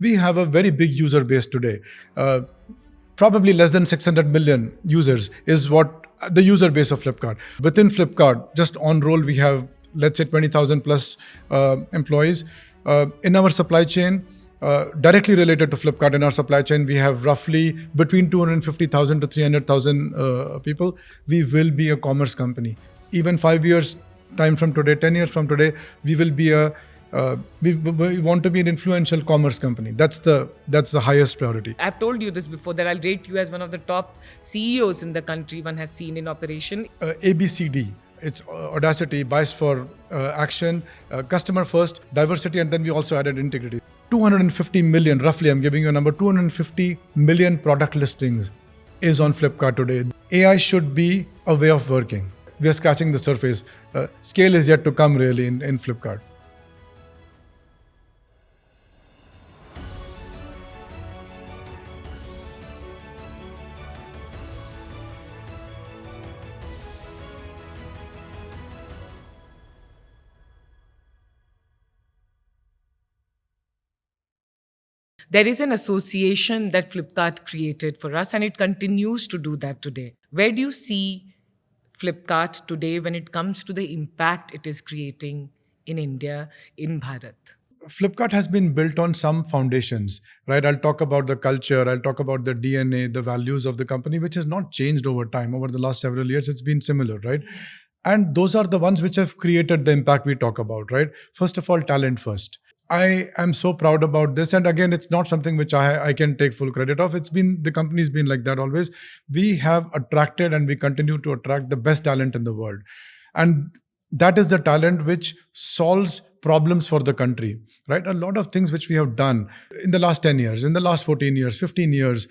We have a very big user base today. Probably less than 600 million users is what the user base of Flipkart. Within Flipkart, just on roll, we have, let's say, 20,000 plus employees. In our supply chain, directly related to Flipkart, in our supply chain, we have roughly between 250,000 to 300,000 people. We will be a commerce company. Even 5 years time from today, 10 years from today, we will be we want to be an influential commerce company. That's the highest priority. I've told you this before, that I'll rate you as one of the top CEOs in the country one has seen in operation. ABCD. It's audacity, bias for action, customer first, diversity, and then we also added integrity. 250 million, roughly, I'm giving you a number, 250 million product listings is on Flipkart today. AI should be a way of working. We are scratching the surface. Scale is yet to come really in Flipkart. There is an association that Flipkart created for us, and it continues to do that today. Where do you see Flipkart today when it comes to the impact it is creating in India, in Bharat? Flipkart has been built on some foundations, right? I'll talk about the culture, I'll talk about the DNA, the values of the company, which has not changed over time. Over the last several years, it's been similar, right? And those are the ones which have created the impact we talk about, right? First of all, talent first. I am so proud about this. And again, it's not something which I can take full credit of. The company's been like that always. We have attracted and we continue to attract the best talent in the world. And that is the talent which solves problems for the country, right? A lot of things which we have done in the last 10 years, in the last 14 years, 15 years,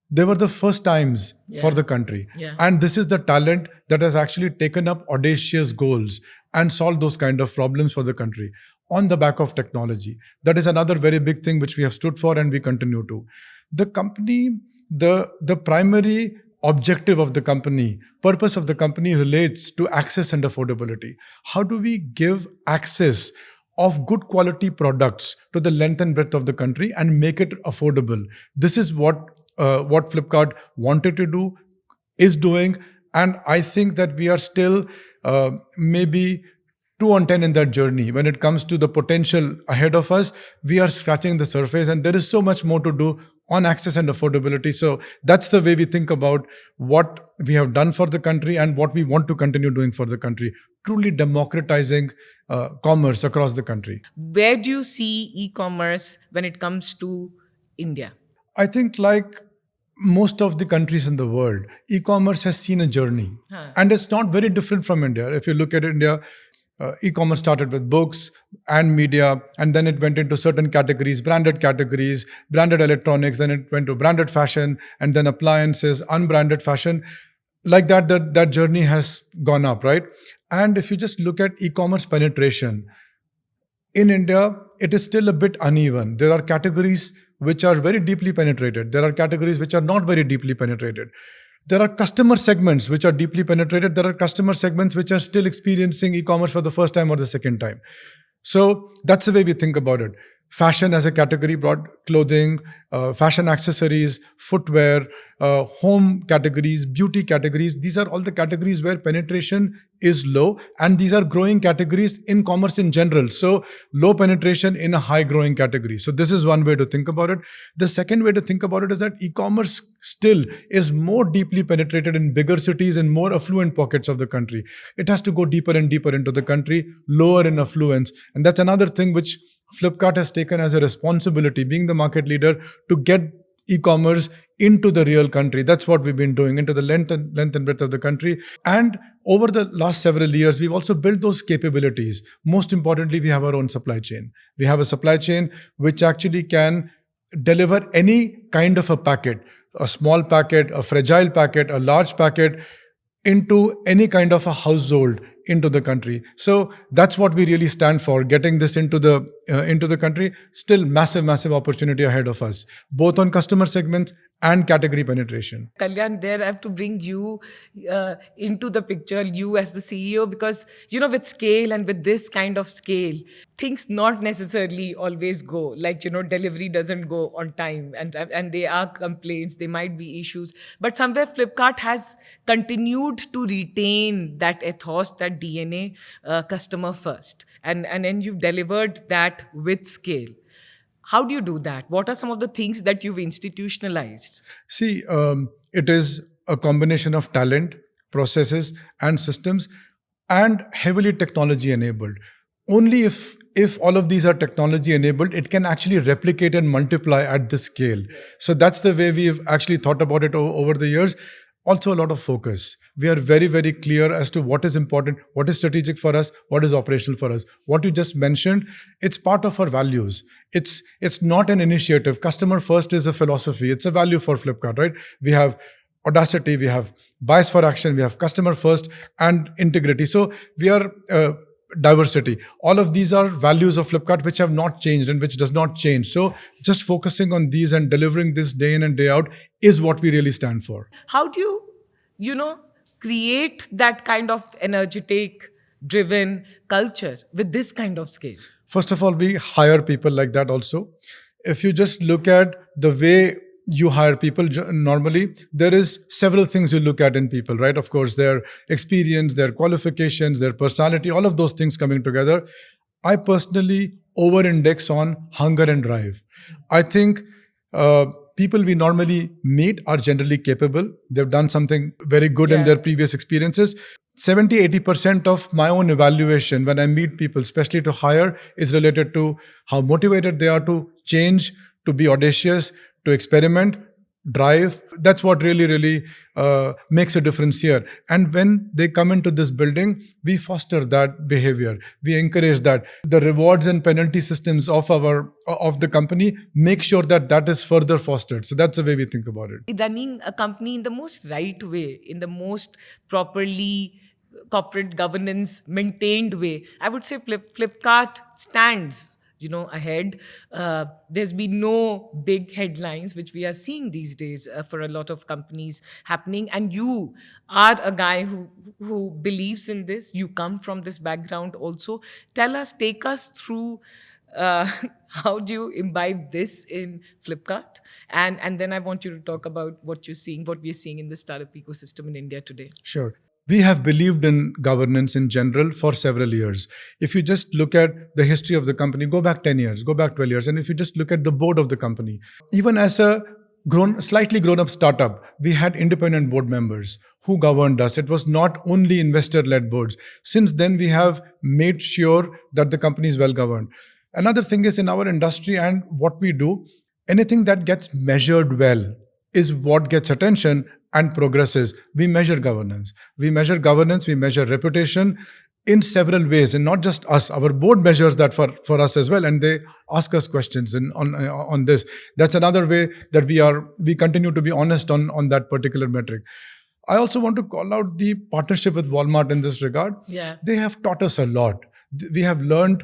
they were the first times for the country. Yeah. And this is the talent that has actually taken up audacious goals and solved those kind of problems for the country on the back of technology. That is another very big thing which we have stood for and we continue to. The company, the primary objective of the company, purpose of the company relates to access and affordability. How do we give access of good quality products to the length and breadth of the country and make it affordable? This is what Flipkart wanted to do, is doing, and I think that we are still maybe 2 on 10 in that journey. When it comes to the potential ahead of us, we are scratching the surface and there is so much more to do on access and affordability. So that's the way we think about what we have done for the country and what we want to continue doing for the country, truly democratizing commerce across the country. Where do you see e-commerce when it comes to India? I think like most of the countries in the world, e-commerce has seen a journey. And it's not very different from India. If you look at India, e-commerce started with books and media, and then it went into certain categories, branded electronics, then it went to branded fashion, and then appliances, unbranded fashion. Like that journey has gone up, right? And if you just look at e-commerce penetration, in India, it is still a bit uneven. There are categories which are very deeply penetrated. There are categories which are not very deeply penetrated. There are customer segments which are deeply penetrated. There are customer segments which are still experiencing e-commerce for the first time or the second time. So that's the way we think about it. Fashion as a category, broad clothing, fashion accessories, footwear, home categories, beauty categories. These are all the categories where penetration is low, and these are growing categories in commerce in general. So low penetration in a high growing category. So this is one way to think about it. The second way to think about it is that e-commerce still is more deeply penetrated in bigger cities and more affluent pockets of the country. It has to go deeper and deeper into the country, lower in affluence. And that's another thing which Flipkart has taken as a responsibility, being the market leader, to get e-commerce into the real country. That's what we've been doing, into the length and breadth of the country. And over the last several years, we've also built those capabilities. Most importantly, we have our own supply chain. We have a supply chain which actually can deliver any kind of a packet, a small packet, a fragile packet, a large packet, into any kind of a household into the country. So that's what we really stand for, getting this into the country. Still massive opportunity ahead of us, both on customer segments and category penetration. Kalyan, there I have to bring you into the picture, you as the CEO, because, with scale and with this kind of scale, things not necessarily always go. Like, delivery doesn't go on time and there are complaints, there might be issues. But somewhere Flipkart has continued to retain that ethos, that DNA, customer first. And then you've delivered that with scale. How do you do that? What are some of the things that you've institutionalized? See, it is a combination of talent, processes, and systems, and heavily technology enabled. Only if all of these are technology enabled, it can actually replicate and multiply at this scale. So that's the way we've actually thought about it over the years. Also, a lot of focus. We are very clear as to what is important, what is strategic for us, what is operational for us. What you just mentioned, it's part of our values. It's not an initiative. Customer first is a philosophy. It's a value for Flipkart, right? We have audacity, we have bias for action, we have customer first and integrity. So we are diversity. All of these are values of Flipkart which have not changed and which does not change. So just focusing on these and delivering this day in and day out is what we really stand for. How do you, create that kind of energetic, driven culture with this kind of scale? First of all, we hire people like that also. If you just look at the way you hire people normally, there is several things you look at in people, right? Of course, their experience, their qualifications, their personality, all of those things coming together. I personally over-index on hunger and drive. I think people we normally meet are generally capable. They've done something very good in their previous experiences. 70-80% of my own evaluation when I meet people, especially to hire, is related to how motivated they are to change, to be audacious, to experiment, drive. That's what really makes a difference here. And when they come into this building, we foster that behavior. We encourage that. The rewards and penalty systems of the company make sure that is further fostered. So that's the way we think about it. Running a company in the most right way, in the most properly corporate governance maintained way, I would say Flipkart stands ahead. There's been no big headlines, which we are seeing these days for a lot of companies happening. And you are a guy who believes in this. You come from this background also. Take us through how do you imbibe this in Flipkart? And then I want you to talk about what we're seeing in the startup ecosystem in India today. Sure. We have believed in governance in general for several years. If you just look at the history of the company, go back 10 years, go back 12 years, and if you just look at the board of the company, even as a slightly grown-up startup, we had independent board members who governed us. It was not only investor-led boards. Since then, we have made sure that the company is well-governed. Another thing is in our industry and what we do, anything that gets measured well is what gets attention and progresses. We measure governance. We measure reputation in several ways, and not just us. Our board measures that for us as well, and they ask us questions on this. That's another way that we continue to be honest on that particular metric. I also want to call out the partnership with Walmart in this regard. Yeah. They have taught us a lot. We have learned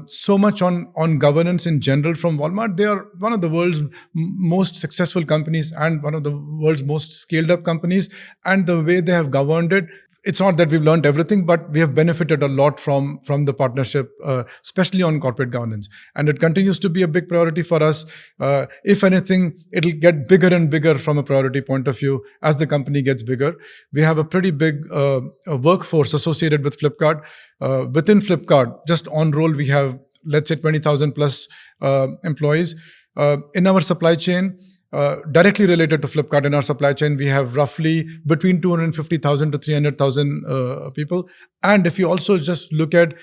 so much on governance in general from Walmart. They are one of the world's most successful companies and one of the world's most scaled up companies. And the way they have governed it, it's not that we've learned everything, but we have benefited a lot from the partnership, especially on corporate governance. And it continues to be a big priority for us. If anything, it'll get bigger and bigger from a priority point of view as the company gets bigger. We have a pretty big workforce associated with Flipkart. Within Flipkart, just on roll, we have, let's say, 20,000 plus employees. In our supply chain, directly related to Flipkart, in our supply chain, we have roughly between 250,000 to 300,000 people. And if you also just look at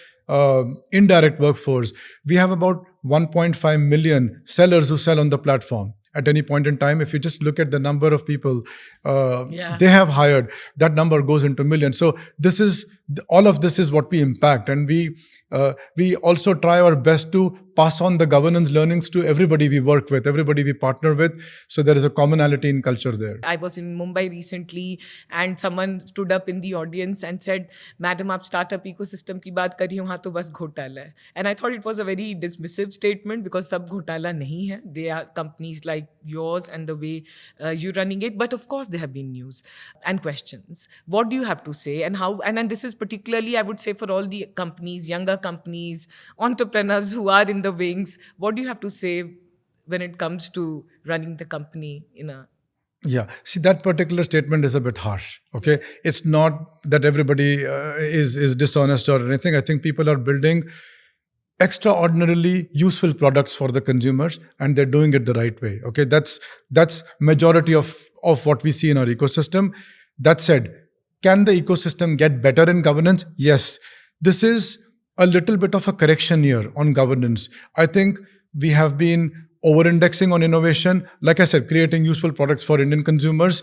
indirect workforce, we have about 1.5 million sellers who sell on the platform at any point in time. If you just look at the number of people they have hired, that number goes into millions. So all of this is what we impact. And we also try our best to pass on the governance learnings to everybody we work with, everybody we partner with. So there is a commonality in culture there. I was in Mumbai recently and someone stood up in the audience and said, "Madam, aap startup ecosystem ki baat kariye, wahan to bas ghotala hai." And I thought it was a very dismissive statement because sab ghotala nahi hai. They are companies like yours and the way you're running it. But of course, there have been news and questions. What do you have to say? And how? And this is particularly, I would say, for all the companies, younger companies, entrepreneurs who are in the wings. What do you have to say when it comes to running the company in a... Yeah, see, that particular statement is a bit harsh. Okay, it's not that everybody is dishonest or anything. I think people are building extraordinarily useful products for the consumers, and they're doing it the right way. Okay, that's majority of what we see in our ecosystem. That said, can the ecosystem get better in governance? Yes, this is a little bit of a correction year on governance. I think we have been over-indexing on innovation. Like I said, creating useful products for Indian consumers,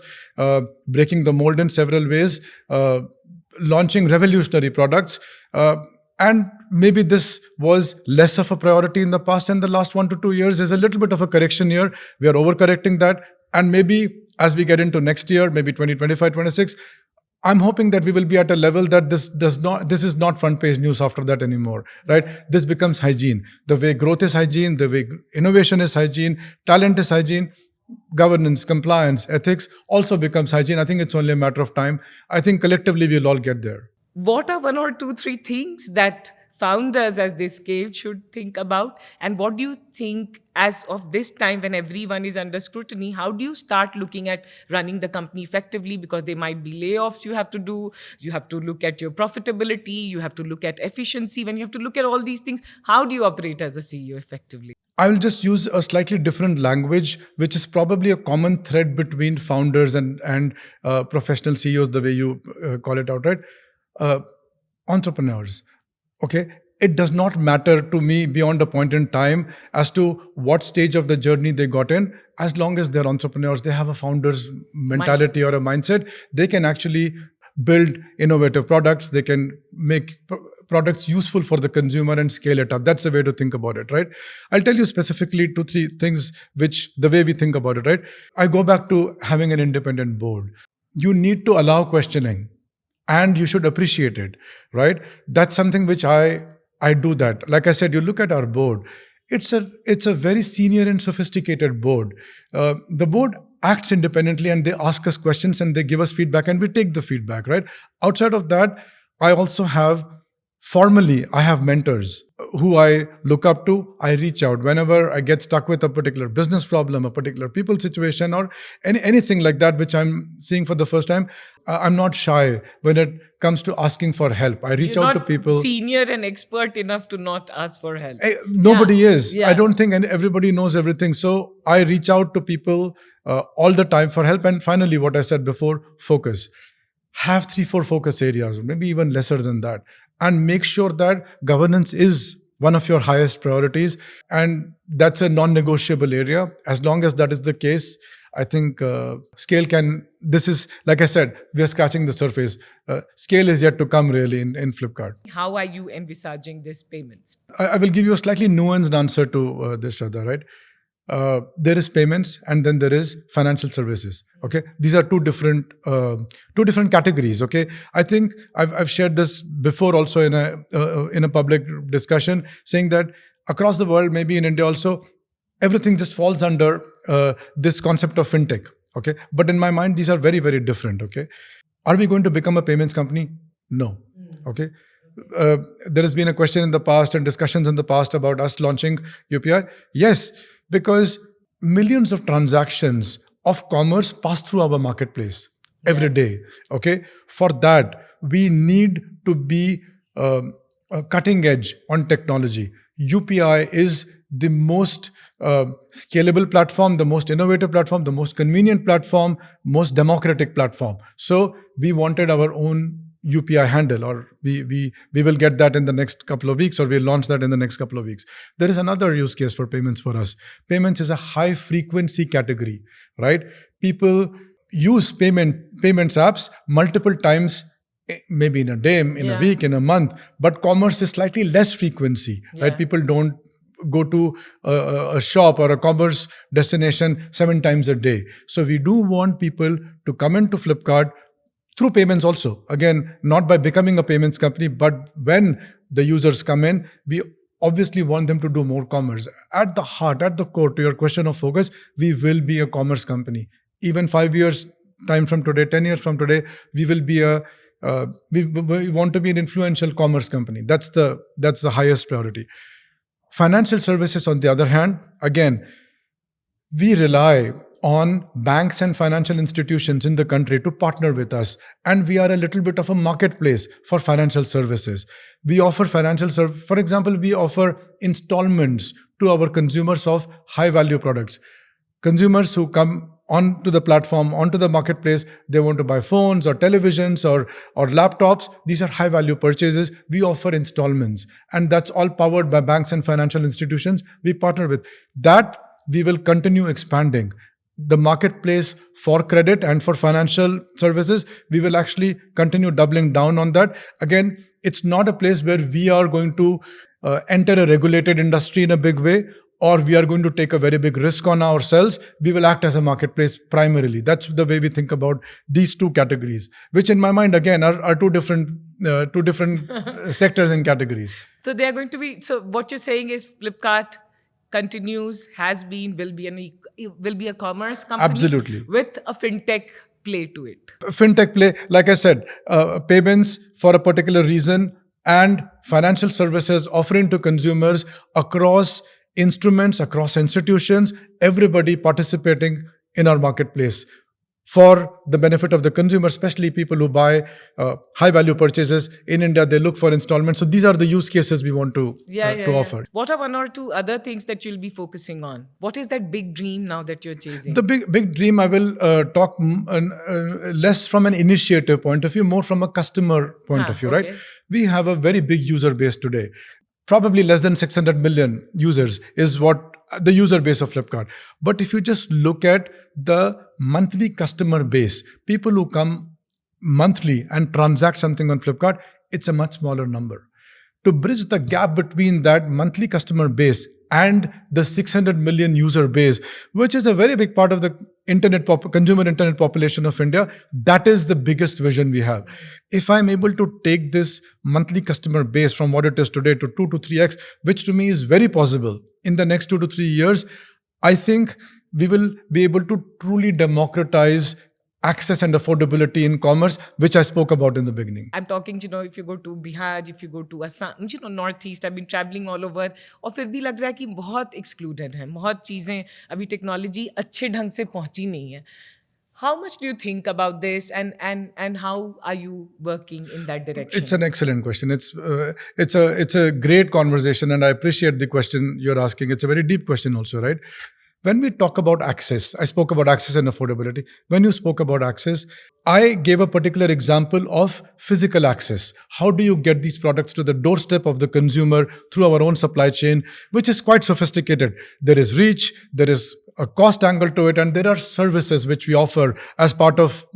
breaking the mold in several ways, launching revolutionary products. And maybe this was less of a priority in the past, and the last 1 to 2 years is a little bit of a correction year. We are overcorrecting that. And maybe as we get into next year, maybe 2025, 26, I'm hoping that we will be at a level that this is not front page news after that anymore, right? This becomes hygiene. The way growth is hygiene, the way innovation is hygiene, talent is hygiene, governance, compliance, ethics also becomes hygiene. I think it's only a matter of time. I think collectively we'll all get there. What are 1 or 2, 3 things that founders as they scale should think about? And what do you think as of this time when everyone is under scrutiny, how do you start looking at running the company effectively? Because there might be layoffs you have to do. You have to look at your profitability. You have to look at efficiency. When you have to look at all these things, how do you operate as a CEO effectively? I will just use a slightly different language, which is probably a common thread between founders and professional CEOs, the way you call it out, right? Entrepreneurs. Okay, it does not matter to me beyond a point in time as to what stage of the journey they got in. As long as they're entrepreneurs, they have a founder's mentality or a mindset. They can actually build innovative products. They can make products useful for the consumer and scale it up. That's the way to think about it, right? I'll tell you specifically 2, 3 things which the way we think about it, right? I go back to having an independent board. You need to allow questioning. And you should appreciate it, right? That's something which I do that. Like I said, you look at our board. It's a very senior and sophisticated board. The board acts independently and they ask us questions and they give us feedback and we take the feedback, right? Outside of that, I also have I have mentors who I look up to. I reach out whenever I get stuck with a particular business problem, a particular people situation, or anything like that, which I'm seeing for the first time. I'm not shy when it comes to asking for help. I reach out to people. You're not senior and expert enough to not ask for help. Nobody is. Yeah. I don't think everybody knows everything. So I reach out to people all the time for help. And finally, what I said before, focus. Have 3, 4 focus areas, maybe even lesser than that. And make sure that governance is one of your highest priorities. And that's a non-negotiable area. As long as that is the case, I think scale this is, like I said, we are scratching the surface. Scale is yet to come really in Flipkart. How are you envisaging these payments? I will give you a slightly nuanced answer to this, Shradha, right? There is payments and then there is financial services. Okay, these are two different categories. Okay, I think I've shared this before also in a public discussion, saying that across the world, maybe in India also, everything just falls under this concept of fintech. Okay, but in my mind, these are very, very different. Okay, are we going to become a payments company? No. Okay. There has been a question in the past and discussions in the past about us launching UPI. Yes, because millions of transactions of commerce pass through our marketplace every day. Okay, for that we need to be cutting edge on technology. UPI is the most scalable platform, the most innovative platform, the most convenient platform, most democratic platform. So we wanted our own UPI handle, or we will get that in the next couple of weeks, or we'll launch that in the next couple of weeks. There is another use case for payments for us. Payments is a high frequency category, right? People use payments apps multiple times, maybe in a day, in a week, in a month, but commerce is slightly less frequency, right? People don't go to a shop or a commerce destination 7 times a day. So we do want people to come into Flipkart through payments also. Again, not by becoming a payments company, but when the users come in, we obviously want them to do more commerce. At the heart, at the core, to your question of focus, we will be a commerce company. Even 5 years time from today, 10 years from today, we will be we want to be an influential commerce company. That's the highest priority. Financial services, on the other hand, again, we rely on banks and financial institutions in the country to partner with us. And we are a little bit of a marketplace for financial services. We offer for example, we offer installments to our consumers of high value products. Consumers who come onto the platform, onto the marketplace, they want to buy phones or televisions or laptops. These are high value purchases. We offer installments, and that's all powered by banks and financial institutions we partner with. That we will continue expanding. The marketplace for credit and for financial services, we will actually continue doubling down on that. Again, it's not a place where we are going to enter a regulated industry in a big way, or we are going to take a very big risk on ourselves. We will act as a marketplace primarily. That's the way we think about these two categories, which in my mind, again, are two different sectors and categories. So they are going to be, so what you're saying is Flipkart continues, has been, will be a commerce company. Absolutely. With a fintech play to it. Fintech play, like I said, payments for a particular reason, and financial services offering to consumers across instruments, across institutions, everybody participating in our marketplace for the benefit of the consumer, especially people who buy high value purchases in India. They look for installments. So these are the use cases we want to offer. What are one or two other things that you'll be focusing on? What is that big dream now that you're chasing? The big dream, I will talk less from an initiative point of view, more from a customer point of view, right? We have a very big user base today. Probably less than 600 million users is what the user base of Flipkart. But if you just look at the monthly customer base, people who come monthly and transact something on Flipkart, it's a much smaller number. To bridge the gap between that monthly customer base and the 600 million user base, which is a very big part of the consumer internet population of India, that is the biggest vision we have. If I'm able to take this monthly customer base from what it is today to 2 to 3x, which to me is very possible in the next 2 to 3 years, I think we will be able to truly democratize access and affordability in commerce, which I spoke about in the beginning. I'm talking, if you go to Bihar, if you go to Assam, Northeast, I've been traveling all over, और फिर भी लग रहा है कि बहुत excluded है, बहुत चीजें अभी technology अच्छे ढंग से पहुंची नहीं है. How much do you think about this, and how are you working in that direction? It's an excellent question. It's a great conversation, and I appreciate the question you're asking. It's a very deep question also, right? When we talk about access, I spoke about access and affordability. When you spoke about access, I gave a particular example of physical access. How do you get these products to the doorstep of the consumer through our own supply chain, which is quite sophisticated? There is reach, there is a cost angle to it, and there are services which we offer as part of,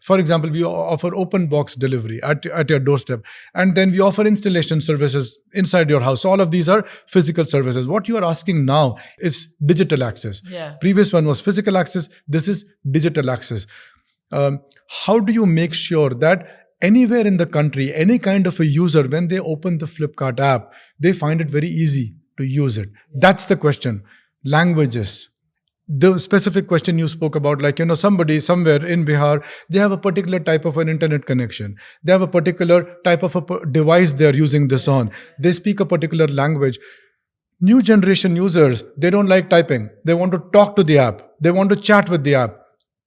for example, we offer open box delivery at your doorstep. And then we offer installation services inside your house. All of these are physical services. What you are asking now is digital access. Yeah. Previous one was physical access. This is digital access. How do you make sure that anywhere in the country, any kind of a user, when they open the Flipkart app, they find it very easy to use it? That's the question. Languages. The specific question you spoke about, like, somebody somewhere in Bihar, they have a particular type of an internet connection. They have a particular type of a device they're using this on. They speak a particular language. New generation users, they don't like typing. They want to talk to the app. They want to chat with the app.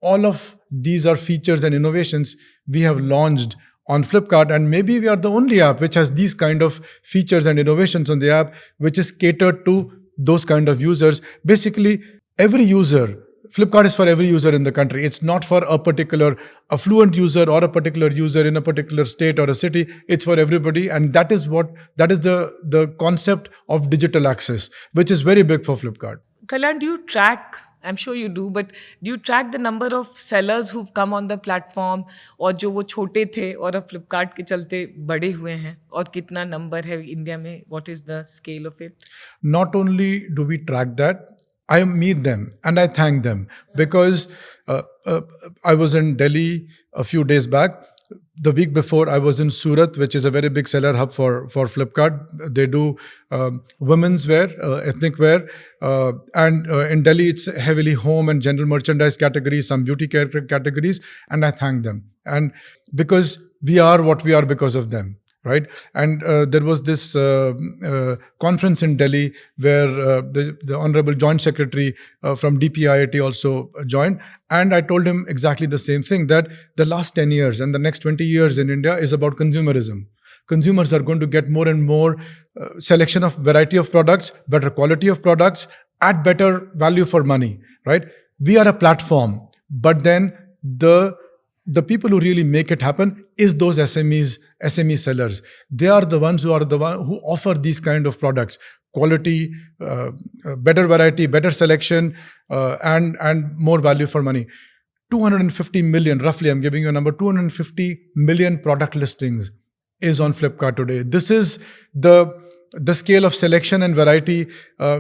All of these are features and innovations we have launched on Flipkart, and maybe we are the only app which has these kind of features and innovations on the app, which is catered to those kind of users. Basically, every user, Flipkart is for every user in the country. It's not for a particular affluent user or a particular user in a particular state or a city. It's for everybody. And that is the concept of digital access, which is very big for Flipkart. Kalyan, do you track I'm sure you do, but do you track the number of sellers who've come on the platform और जो वो छोटे थे और अब Flipkart के चलते बड़े हुए हैं और कितना नंबर है इंडिया में? What is the scale of it? Not only do we track that, I meet them and I thank them because I was in Delhi a few days back. The week before, I was in Surat, which is a very big seller hub for Flipkart. They do women's wear, ethnic wear, and in Delhi, it's heavily home and general merchandise categories, some beauty care categories, and I thank them. And because we are what we are because of them. Right, and there was this conference in Delhi where the Honorable Joint Secretary from DPIIT also joined, and I told him exactly the same thing, that the last 10 years and the next 20 years in India is about consumerism. Consumers are going to get more and more selection of variety of products, better quality of products, at better value for money. Right, we are a platform, but then the people who really make it happen is those SME sellers. They are the ones who offer these kind of products, quality, better variety, better selection, and more value for money. 250 million, roughly, I'm giving you a number, 250 million product listings is on Flipkart today. This is the scale of selection and variety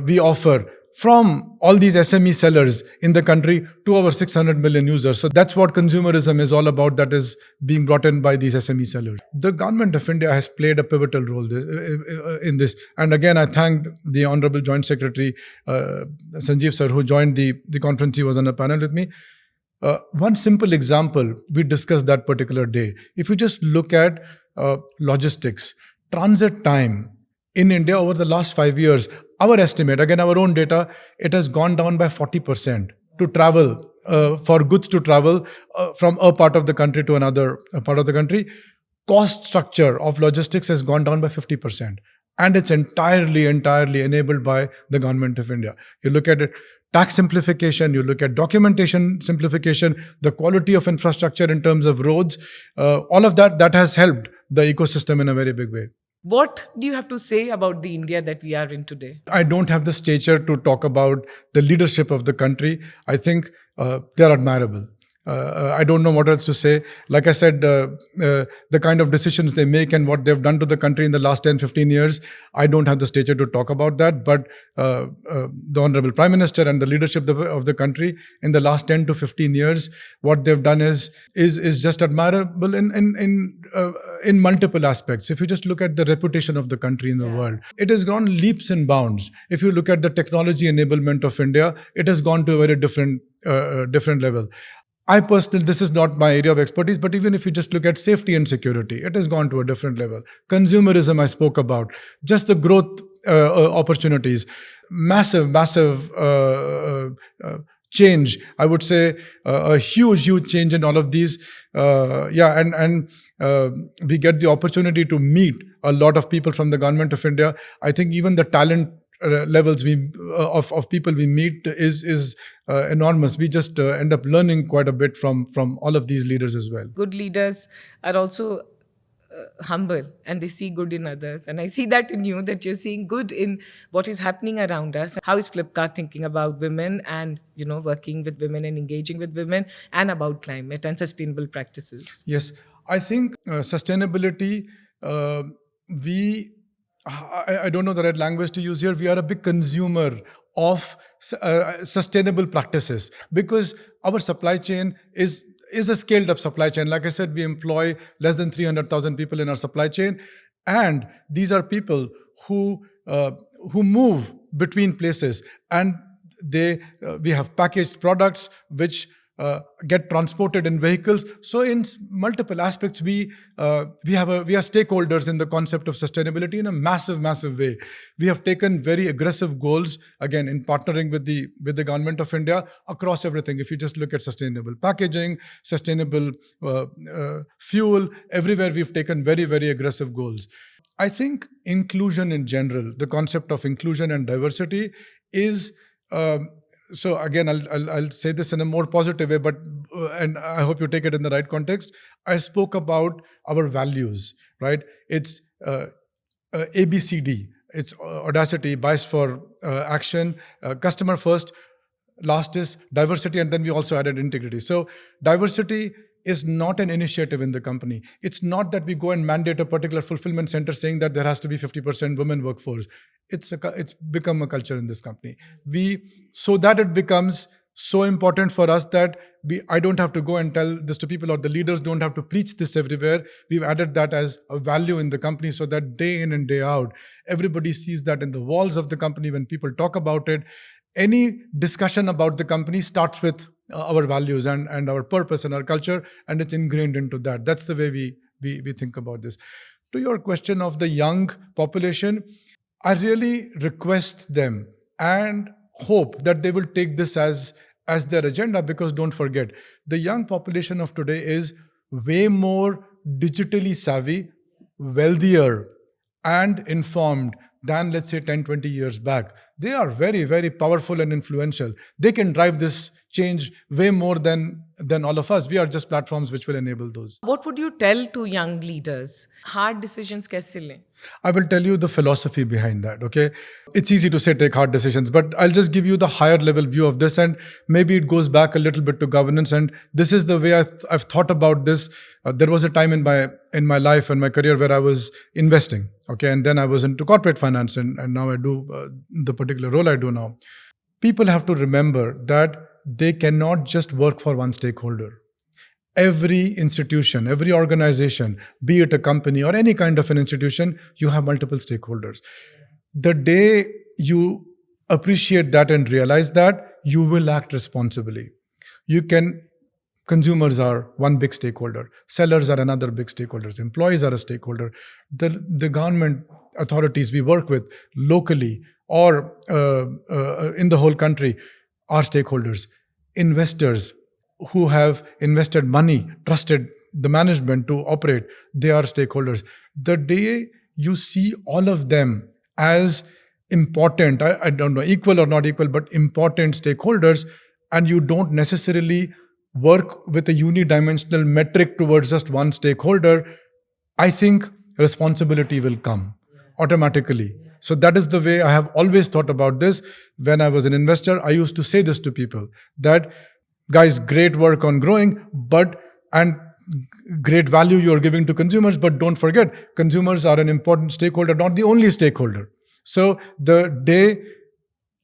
we offer from all these SME sellers in the country to over 600 million users. So that's what consumerism is all about, that is being brought in by these SME sellers. The government of India has played a pivotal role in this. And again, I thanked the Honorable Joint Secretary, Sanjeev sir, who joined the conference. He was on a panel with me. One simple example, we discussed that particular day. If you just look at logistics, transit time in India over the last 5 years, our estimate, again, our own data, it has gone down by 40% to travel, for goods to travel from a part of the country to another part of the country. Cost structure of logistics has gone down by 50%. And it's entirely enabled by the government of India. You look at it, tax simplification, you look at documentation simplification, the quality of infrastructure in terms of roads, all of that has helped the ecosystem in a very big way. What do you have to say about the India that we are in today? I don't have the stature to talk about the leadership of the country. I think they're admirable. I don't know what else to say. Like I said, the kind of decisions they make and what they've done to the country in the last 10, 15 years, I don't have the stature to talk about that. But the Honorable Prime Minister and the leadership of the country in the last 10 to 15 years, what they've done is just admirable in multiple aspects. If you just look at the reputation of the country in the world, it has gone leaps and bounds. If you look at the technology enablement of India, it has gone to a very different level. I personally, this is not my area of expertise, but even if you just look at safety and security, it has gone to a different level. Consumerism, I spoke about, just the growth opportunities, massive change. I would say a huge change in all of these. And we get the opportunity to meet a lot of people from the government of India. I think even the talent levels of people we meet is enormous. We just end up learning quite a bit from all of these leaders as well. Good leaders are also humble and they see good in others. And I see that in you, that you're seeing good in what is happening around us. How is Flipkart thinking about women and, working with women and engaging with women, and about climate and sustainable practices? Yes, I think sustainability, I don't know the right language to use here. We are a big consumer of sustainable practices because our supply chain is a scaled up supply chain. Like I said, we employ less than 300,000 people in our supply chain. And these are people who move between places, and we have packaged products which get transported in vehicles. So in multiple aspects, we are stakeholders in the concept of sustainability in a massive way. We have taken very aggressive goals, again, in partnering with the government of India across everything. If you just look at sustainable packaging, sustainable fuel, everywhere we've taken very aggressive goals. I think inclusion in general, the concept of inclusion and diversity is so again, I'll say this in a more positive way, but and I hope you take it in the right context. I spoke about our values, right? It's ABCD. It's audacity, bias for action, customer first, last is diversity, and then we also added integrity. So diversity is not an initiative in the company. It's not that we go and mandate a particular fulfillment center saying that there has to be 50% women workforce. It's become a culture in this company. So that it becomes so important for us that I don't have to go and tell this to people, or the leaders don't have to preach this everywhere. We've added that as a value in the company so that day in and day out, everybody sees that in the walls of the company when people talk about it. Any discussion about the company starts with our values and our purpose and our culture, and it's ingrained into that. That's the way we think about this. To your question of the young population, I really request them and hope that they will take this as their agenda, because don't forget, the young population of today is way more digitally savvy, wealthier, and informed than, let's say, 10, 20 years back. They are very, very powerful and influential. They can drive this change way more than all of us. We are just platforms which will enable those. What would you tell to young leaders? Hard decisions kaise lein? I will tell you the philosophy behind that, okay? It's easy to say take hard decisions, but I'll just give you the higher level view of this, and maybe it goes back a little bit to governance, and this is the way I've thought about this. There was a time in my life and my career where I was investing, okay? And then I was into corporate finance, and now I do the particular role I do now. People have to remember that they cannot just work for one stakeholder. Every institution, every organization, be it a company or any kind of an institution, you have multiple stakeholders. The day you appreciate that and realize that, you will act responsibly. Consumers are one big stakeholder. Sellers are another big stakeholder. Employees are a stakeholder. The government authorities we work with locally or in the whole country are stakeholders. Investors who have invested money, trusted the management to operate, they are stakeholders. The day you see all of them as important, I don't know, equal or not equal, but important stakeholders, and you don't necessarily work with a unidimensional metric towards just one stakeholder, I think responsibility will come automatically. So that is the way I have always thought about this. When I was an investor, I used to say this to people, that guys, great work on growing, and great value you're giving to consumers, but don't forget, consumers are an important stakeholder, not the only stakeholder. So the day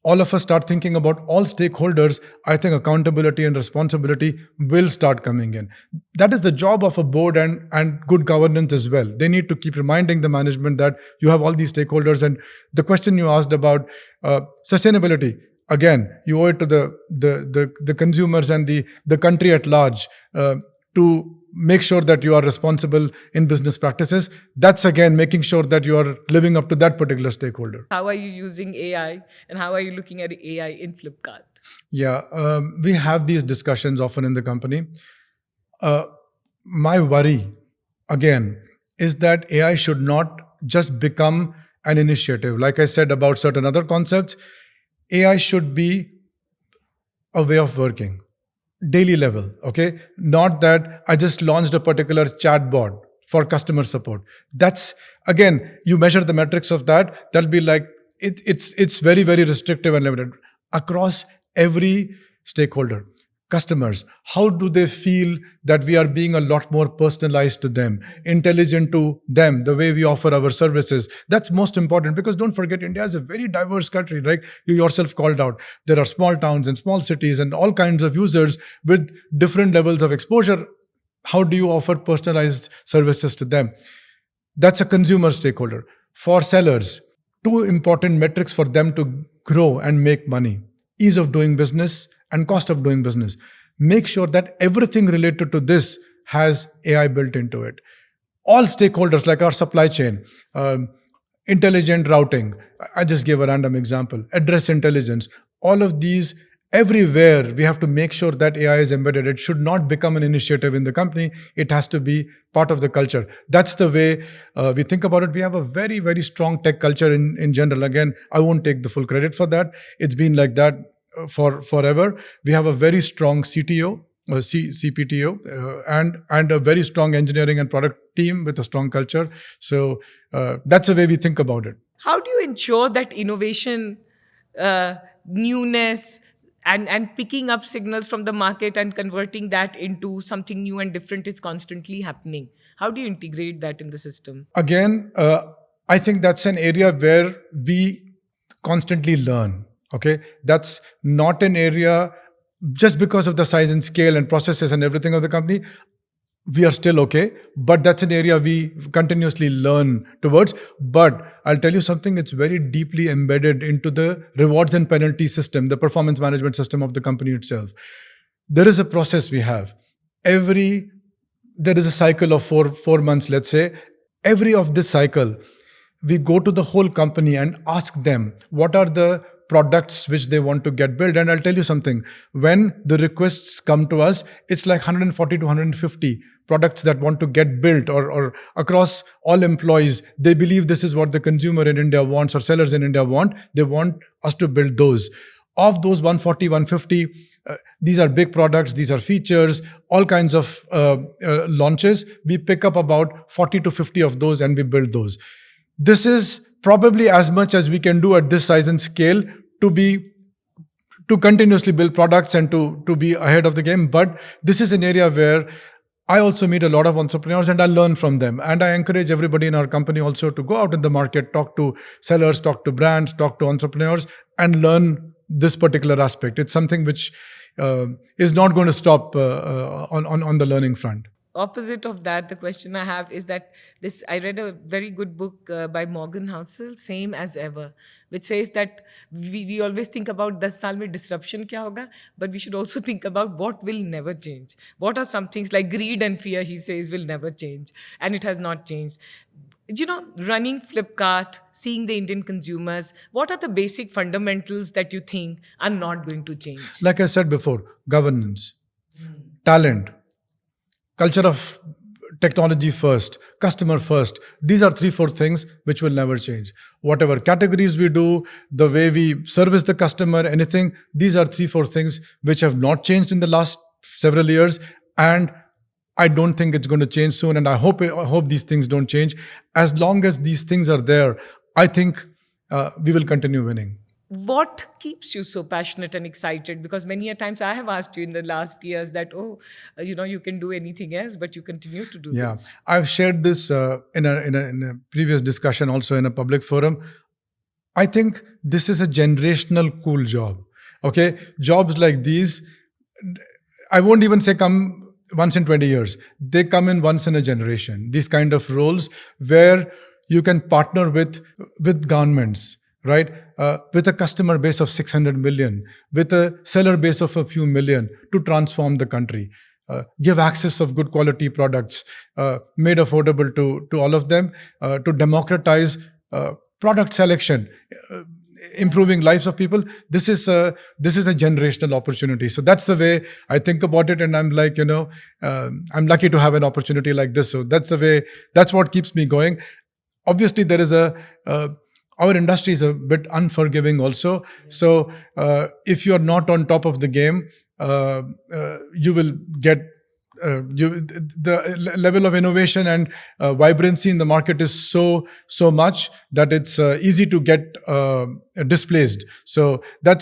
all of us start thinking about all stakeholders, I think accountability and responsibility will start coming in. That is the job of a board and good governance as well. They need to keep reminding the management that you have all these stakeholders. And the question you asked about sustainability, again, you owe it to the consumers and the country at large to make sure that you are responsible in business practices. That's again making sure that you are living up to that particular stakeholder. How are you using AI, and how are you looking at AI in Flipkart? Yeah, we have these discussions often in the company. My worry, again, is that AI should not just become an initiative. Like I said about certain other concepts, AI should be a way of working. Daily level, okay? Not that I just launched a particular chatbot for customer support. That's, again, you measure the metrics of that, that'll be like, it's very, very restrictive and limited. Across every stakeholder, customers, how do they feel that we are being a lot more personalized to them, intelligent to them, the way we offer our services? That's most important, because don't forget, India is a very diverse country, right? You yourself called out, there are small towns and small cities and all kinds of users with different levels of exposure. How do you offer personalized services to them? That's a consumer stakeholder. For sellers, two important metrics for them to grow and make money: ease of doing business and cost of doing business. Make sure that everything related to this has AI built into it. All stakeholders, like our supply chain, intelligent routing, I just gave a random example, address intelligence, all of these, everywhere we have to make sure that AI is embedded. It should not become an initiative in the company. It has to be part of the culture. That's the way we think about it. We have a very, very strong tech culture in general. Again, I won't take the full credit for that. It's been like that for forever. We have a very strong CTO, CPTO, and a very strong engineering and product team with a strong culture. So that's the way we think about it. How do you ensure that innovation, newness, and picking up signals from the market and converting that into something new and different is constantly happening. How do you integrate that in the system? Again, I think that's an area where we constantly learn. Okay, that's not an area just because of the size and scale and processes and everything of the company. We are still okay, but that's an area we continuously learn towards. But I'll tell you something, it's very deeply embedded into the rewards and penalty system, the performance management system of the company itself. There is a process we have. There is a cycle of four months, let's say. Every of this cycle, we go to the whole company and ask them what are the products which they want to get built. And I'll tell you something, when the requests come to us, it's like 140 to 150 products that want to get built, or across all employees. They believe this is what the consumer in India wants or sellers in India want. They want us to build those. Of those 140, 150, these are big products, these are features, all kinds of launches. We pick up about 40 to 50 of those and we build those. This is probably as much as we can do at this size and scale to continuously build products and to be ahead of the game. But this is an area where I also meet a lot of entrepreneurs and I learn from them. And I encourage everybody in our company also to go out in the market, talk to sellers, talk to brands, talk to entrepreneurs, and learn this particular aspect. It's something which is not going to stop on the learning front. Opposite of that, the question I have is that I read a very good book by Morgan Housel, Same as Ever, which says that we always think about 10 saal mein disruption kya hoga, but we should also think about what will never change. What are some things like greed and fear, he says, will never change, and it has not changed. Running Flipkart, seeing the Indian consumers, what are the basic fundamentals that you think are not going to change? Like I said before, governance, talent, culture of technology first, customer first. These are 3-4 things which will never change. Whatever categories we do, the way we service the customer, anything, these are 3-4 things which have not changed in the last several years. And I don't think it's going to change soon. And I hope these things don't change. As long as these things are there, I think we will continue winning. What keeps you so passionate and excited? Because many a times I have asked you in the last years that, you can do anything else, but you continue to do this. Yeah, I've shared this in a previous discussion, also in a public forum. I think this is a generational cool job. Okay, jobs like these, I won't even say come once in 20 years. They come in once in a generation. These kind of roles where you can partner with governments, right? With a customer base of 600 million, with a seller base of a few million, to transform the country. Give access of good quality products, made affordable to all of them, to democratize product selection, improving lives of people. This is a generational opportunity. So that's the way I think about it. And I'm like, I'm lucky to have an opportunity like this. So that's what keeps me going. Obviously, there is our industry is a bit unforgiving also. So if you're not on top of the game, you will get the level of innovation and vibrancy in the market is so much that it's easy to get displaced. So there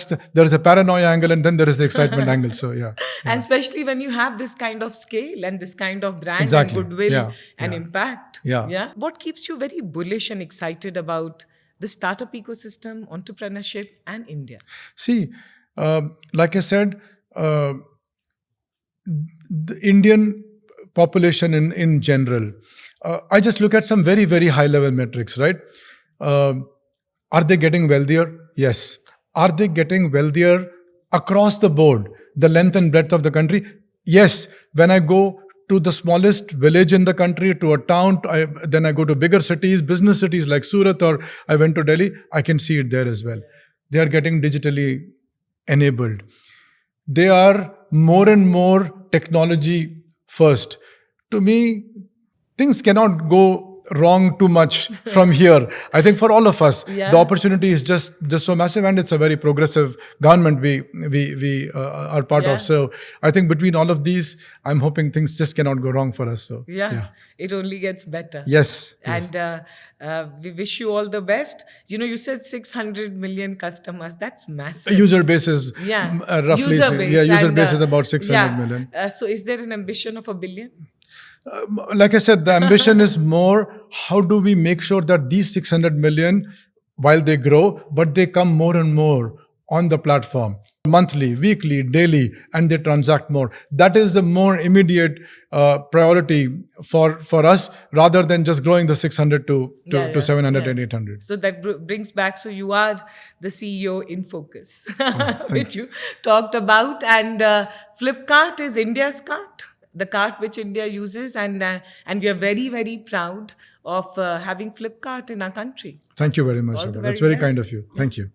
is a paranoia angle and then there is the excitement angle. So yeah. And especially when you have this kind of scale and this kind of brand Exactly. and goodwill Yeah. and impact. Yeah. What keeps you very bullish and excited about the startup ecosystem, entrepreneurship, and India? See, like I said, the Indian population in general, I just look at some very, very high level metrics, right? Are they getting wealthier? Yes. Are they getting wealthier across the board, the length and breadth of the country? Yes. When I go to the smallest village in the country, to a town, then I go to bigger cities, business cities like Surat, or I went to Delhi, I can see it there as well. They are getting digitally enabled. They are more and more technology first. To me, things cannot go wrong too much from here. I think for all of us, Yeah. the opportunity is just so massive, and it's a very progressive government we are part Yeah. of. So I think between all of these, I'm hoping things just cannot go wrong for us. So Yeah, it only gets better. yes. And we wish you all the best. You said 600 million customers. That's massive. User base is Yeah. roughly User base. user And, base is about 600 million. So is there an ambition of 1 billion? Like I said, the ambition is more how do we make sure that these 600 million, while they grow, but they come more and more on the platform monthly, weekly, daily, and they transact more. That is the more immediate priority for us, rather than just growing the 600 to 700 and 800. So that brings back, so you are the CEO in focus, Thank which you talked about. And Flipkart is India's cart, the cart which India uses. And we are very, very proud of having Flipkart in our country. Thank you very much. All the That's very very kind best. of you. Thank you.